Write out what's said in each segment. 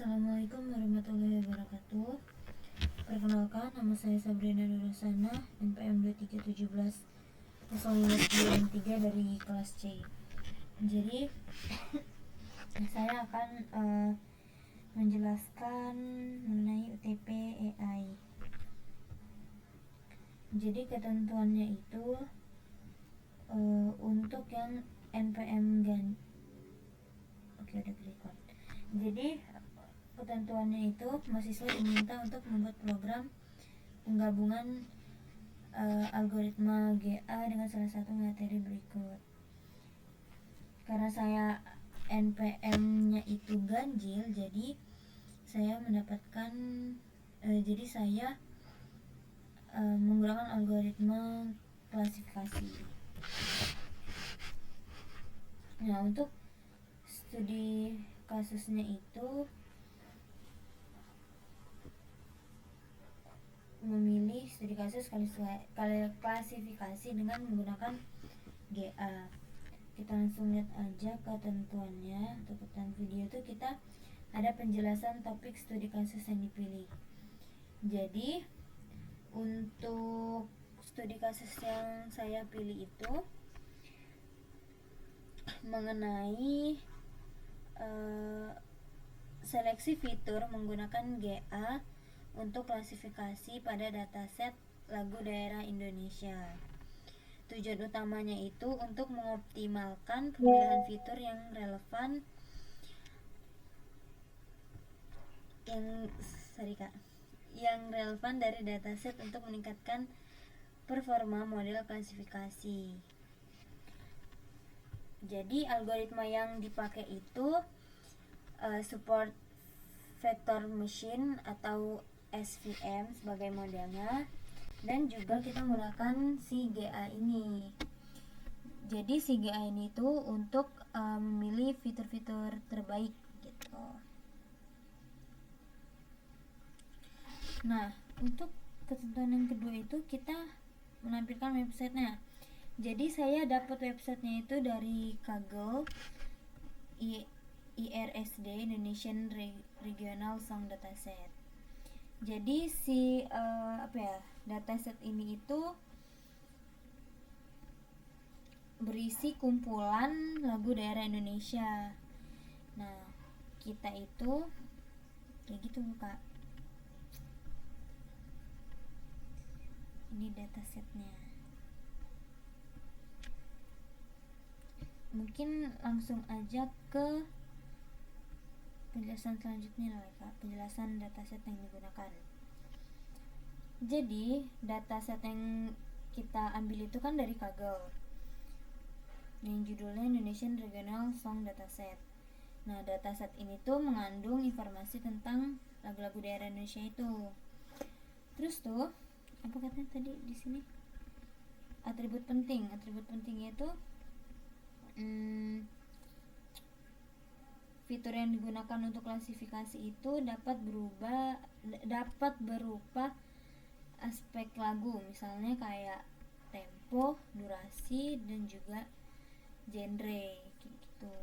Assalamualaikum warahmatullahi wabarakatuh. Perkenalkan, nama saya Sabrina Nurasana, NPM 2317 dari kelas C. Jadi saya akan menjelaskan mengenai UTP AI. Jadi ketentuannya itu untuk yang NPM Oke, udah record. Jadi ketentuannya itu mahasiswa diminta untuk membuat program penggabungan algoritma GA dengan salah satu materi berikut. Karena saya NPM-nya itu ganjil, jadi saya mendapatkan menggunakan algoritma klasifikasi. Nah, untuk studi kasusnya itu memilih studi kasus klasifikasi dengan menggunakan GA. Kita langsung lihat aja ketentuannya. Untuk ketentuan video itu kita ada penjelasan topik studi kasus yang dipilih. Jadi untuk studi kasus yang saya pilih itu mengenai seleksi fitur menggunakan GA untuk klasifikasi pada dataset lagu daerah Indonesia. Tujuan utamanya itu untuk mengoptimalkan pemilihan fitur yang relevan dari dataset untuk meningkatkan performa model klasifikasi. Jadi algoritma yang dipakai itu support vector machine atau SVM sebagai modelnya, dan juga kita menggunakan si GA ini. Jadi si GA ini itu untuk memilih fitur-fitur terbaik gitu. Nah, untuk ketentuan yang kedua itu kita menampilkan websitenya. Jadi saya dapat websitenya itu dari Kaggle IRSD, Indonesian Regional Song Dataset. Jadi si dataset ini itu berisi kumpulan lagu daerah Indonesia. Nah, kita itu kayak gitu, Kak. Ini datasetnya. Mungkin langsung aja ke penjelasan selanjutnya lah, Kak. Penjelasan dataset yang digunakan. Jadi dataset yang kita ambil itu kan dari Kaggle, yang judulnya Indonesian Regional Song Dataset. Nah, dataset ini tuh mengandung informasi tentang lagu-lagu daerah Indonesia itu. Terus tuh apa katanya tadi di sini? Atribut pentingnya itu fitur yang digunakan untuk klasifikasi itu dapat berupa aspek lagu, misalnya kayak tempo, durasi, dan juga genre gitu.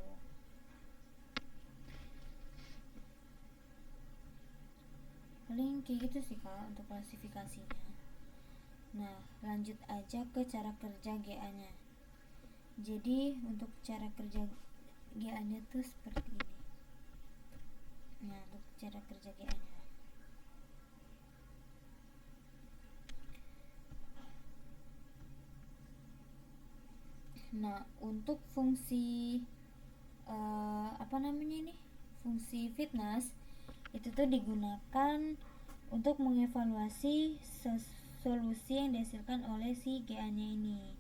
Paling kayak gitu sih, Kak, untuk klasifikasinya. Nah, lanjut aja ke cara kerja GA-nya. Jadi untuk cara kerja GA-nya tuh seperti ini. Nah, untuk cara kerja GA-nya. Nah, untuk fungsi fungsi fitness itu tuh digunakan untuk mengevaluasi solusi yang dihasilkan oleh si GA-nya ini.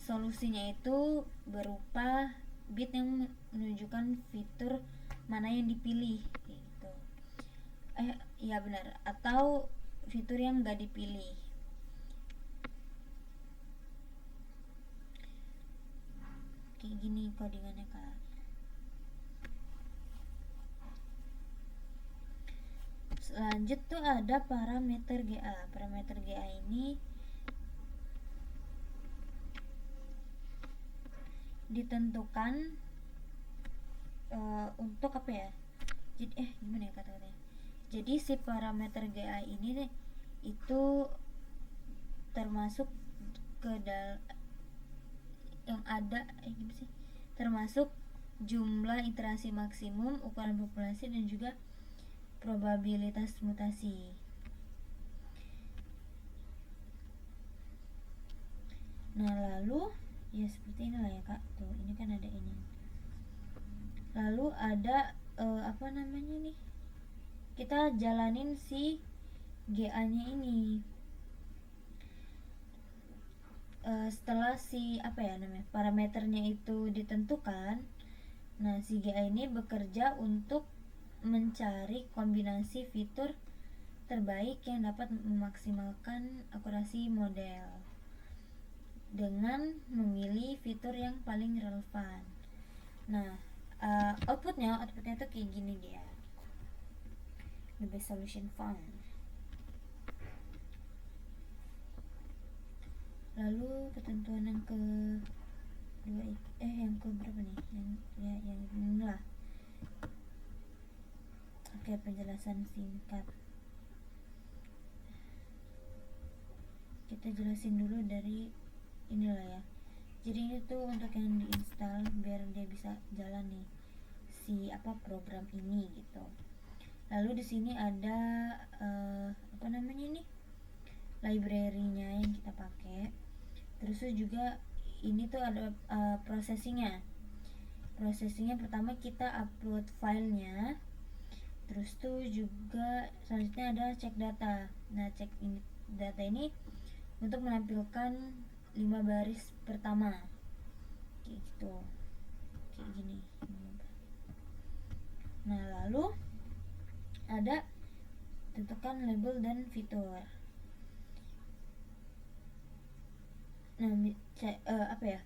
Solusinya itu berupa bit yang menunjukkan fitur mana yang dipilih gitu. Iya benar, atau fitur yang enggak dipilih. Kayak gini codingannya, Kak. Lanjut tuh ada parameter GA. Parameter GA ini ditentukan untuk apa ya? Jadi gimana ya kata-katanya, jadi si parameter GA ini nih itu termasuk ke yang ada gimana sih, termasuk jumlah iterasi maksimum, ukuran populasi, dan juga probabilitas mutasi. Nah lalu ya seperti inilah ya kak, tuh ini kan ada ini. Lalu ada apa namanya nih, kita jalanin si GA nya ini. Setelah si apa ya namanya, parameternya itu ditentukan, nah si GA ini bekerja untuk mencari kombinasi fitur terbaik yang dapat memaksimalkan akurasi model dengan memilih fitur yang paling relevan. Nah outputnya tuh kayak gini dia, the best solution found. Lalu ketentuan yang ke dua yang ke berapa nih, yang ini lah. Oke, penjelasan singkat, kita jelasin dulu dari inilah ya. Jadi ini tuh untuk yang diinstal biar dia bisa jalan nih si program ini gitu. Lalu di sini ada apa namanya nih, library-nya yang kita pakai. Terus juga ini tuh ada processingnya pertama kita upload filenya, terus tuh juga selanjutnya ada cek data. Nah cek data ini untuk menampilkan 5 baris pertama kayak gitu, kayak gini. Nah lalu ada tentukan label dan fitur. Nah apa ya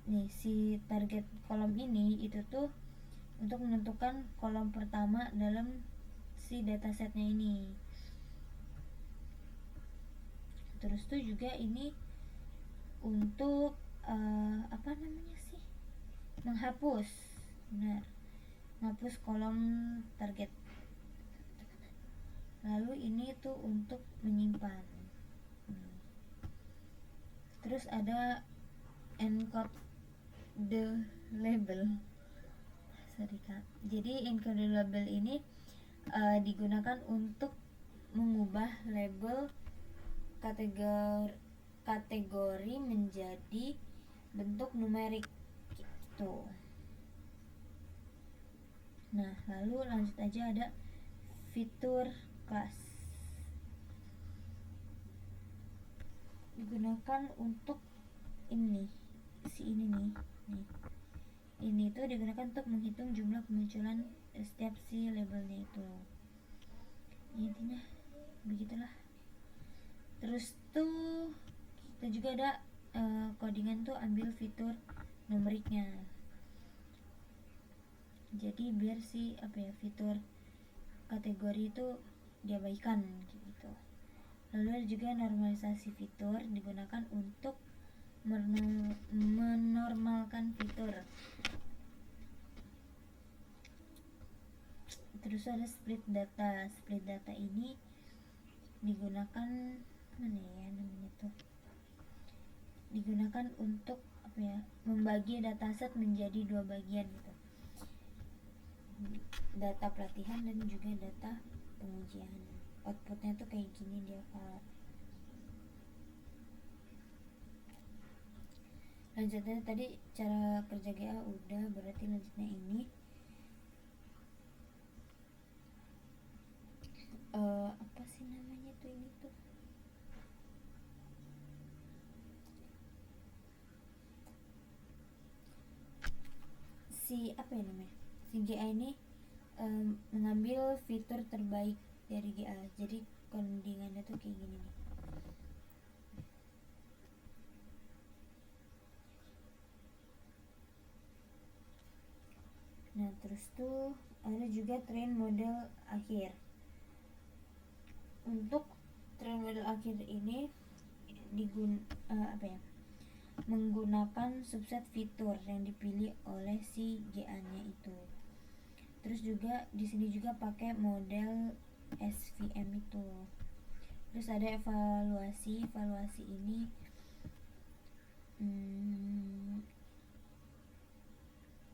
nih, si target kolom ini itu tuh untuk menentukan kolom pertama dalam si datasetnya ini. Terus tuh juga ini untuk apa namanya sih, menghapus kolom target. Lalu ini tuh untuk menyimpan. Terus ada encode the label. Sorry kak. Jadi encode the label ini digunakan untuk mengubah label kategori menjadi bentuk numerik gitu. Nah lalu lanjut aja, ada fitur kelas, digunakan untuk ini nih. Ini tuh digunakan untuk menghitung jumlah kemunculan setiap si labelnya itu. Intinya begitulah. Terus tuh kita juga ada codingan tuh ambil fitur numeriknya. Jadi biar si fitur kategori itu diabaikan gitu. Lalu ada juga normalisasi fitur, digunakan untuk menormalkan fitur. Terus ada split data. Split data ini digunakan digunakan untuk membagi dataset menjadi 2 bagian gitu. Data pelatihan dan juga data pengujian. Outputnya tuh kayak gini dia kak. Lanjutnya tadi cara kerja GA udah, berarti lanjutnya ini apa sih namanya tuh, ini tuh si GA ini mengambil fitur terbaik dari GA. Jadi codingannya tuh kayak gini nih. Nah terus tuh ada juga train model akhir. Untuk train model akhir ini menggunakan subset fitur yang dipilih oleh si GA nya itu. Terus Terus juga di sini juga pakai model SVM itu. Terus ada evaluasi ini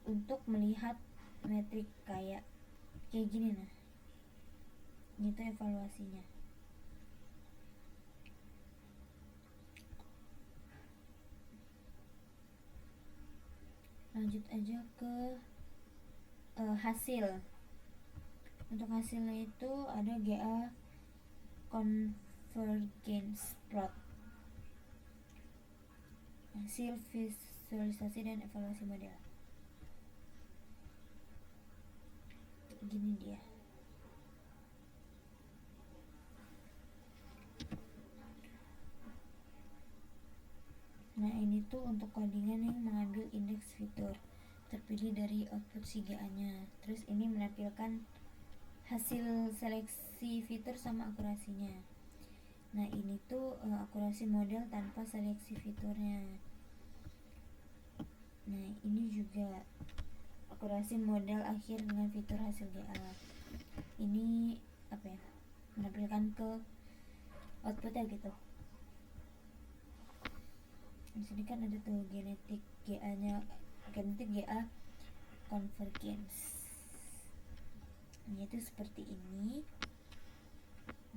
untuk melihat metrik kayak gini. Nah, ini tuh evaluasinya. Lanjut aja ke hasil. Untuk hasilnya itu ada GA Convergence Plot, hasil visualisasi dan evaluasi model. Gini dia. Nah, ini tuh untuk codingan yang mengambil indeks fitur terpilih dari output si GA-nya. Terus ini menampilkan hasil seleksi fitur sama akurasinya. Nah, ini tuh akurasi model tanpa seleksi fiturnya. Nah, ini juga akurasi model akhir dengan fitur hasil GA. Ini apa ya? Menampilkan ke outputnya gitu. Di sini kan ada tuh genetik GA-nya, genetik GA convergence. Ini tuh seperti ini.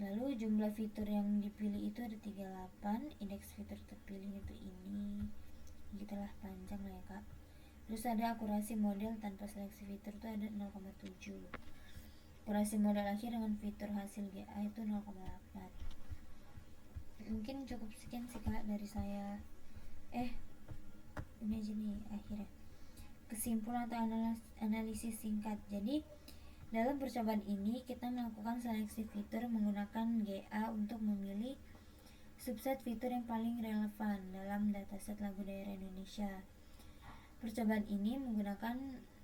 Lalu jumlah fitur yang dipilih itu ada 38, indeks fitur terpilih itu ini. Gitulah, panjang lah ya kak. Terus ada akurasi model tanpa seleksi fitur itu ada 0,7. Akurasi model akhir dengan fitur hasil GA itu 0,8. Mungkin cukup sekian sih kak dari saya. Ini aja nih akhirnya kesimpulan atau analisis singkat. Jadi dalam percobaan ini kita melakukan seleksi fitur menggunakan GA untuk memilih subset fitur yang paling relevan dalam dataset lagu daerah Indonesia. Percobaan ini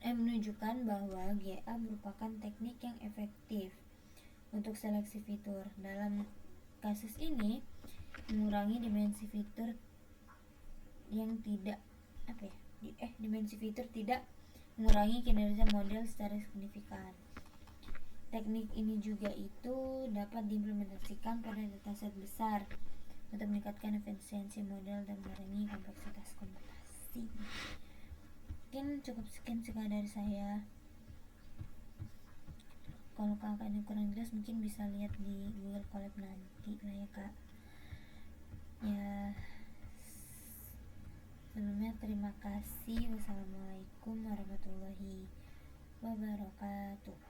menunjukkan bahwa GA merupakan teknik yang efektif untuk seleksi fitur. Dalam kasus ini mengurangi dimensi fitur tidak mengurangi kinerja model secara signifikan. Teknik ini juga itu dapat diimplementasikan pada dataset besar untuk meningkatkan efisiensi model dan mengurangi kompleksitas komputasi. Mungkin cukup sekian dari saya. Kalau kakak ada kurang jelas mungkin bisa lihat di Google Colab nanti lah ya kak. Ya, sebelumnya terima kasih. Wassalamualaikum warahmatullahi wabarakatuh.